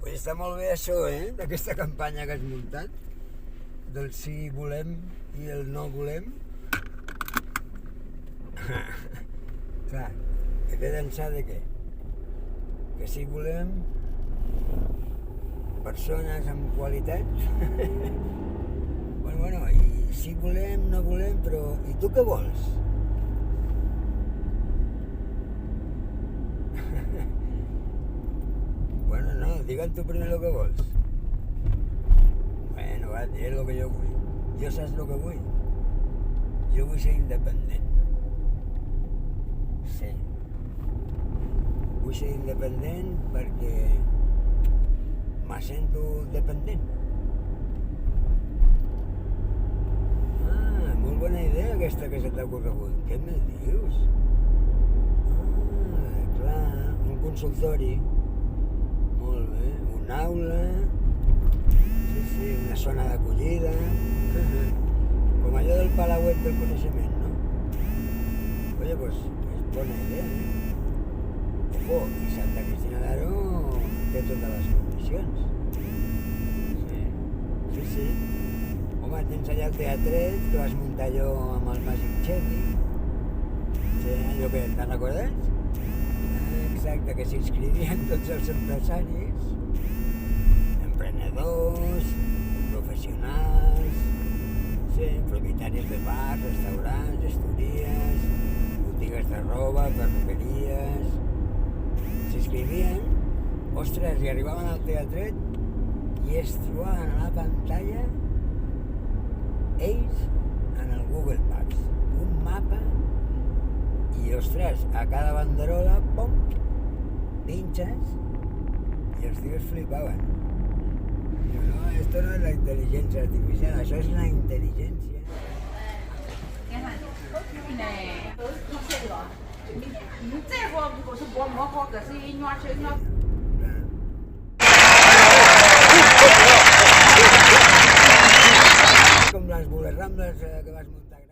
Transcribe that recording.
Pues està molt bé això, d'aquesta campanya que has muntat, del sí volem i el no volem. Clar, he de pensar de què? Que sí volem persones amb qualitat. bueno, i sí volem, no volem, però i tu què vols? Bueno, no, digue'm tu primer el que vols. Bueno, va, diré el que jo vull. Jo saps el que vull? Jo vull ser independent. Sí. Vull ser independent perquè me sento dependent. Ah, molt bona idea aquesta que se t'ha ocorregut. Què me dius? Ah, clar, un consultori. Molt bé, una aula, sí, una zona d'acollida, com allò del palauet del coneixement, no? Oye, pues és bona idea, Ojo, i Santa Cristina d'Aro té totes les condicions. Sí. Home, tens allà el teatret que vas muntar allò amb el Màgic Chevy. Sí, allò que te'n recordes? Exacte, que s'inscrivien tots els empresaris, emprenedors, professionals, sí, propietaris de bars, restaurants, gestories, botigues de roba, perruqueries. S'inscrivien, ostres, i arribaven al teatret i es trobaven a la pantalla ells en el Google Maps, un mapa. I, ostres, a cada banderola, pom, pinches i els tios flipaven. Diu, no, esto no es la inteligencia artificial, això és la intel·ligència.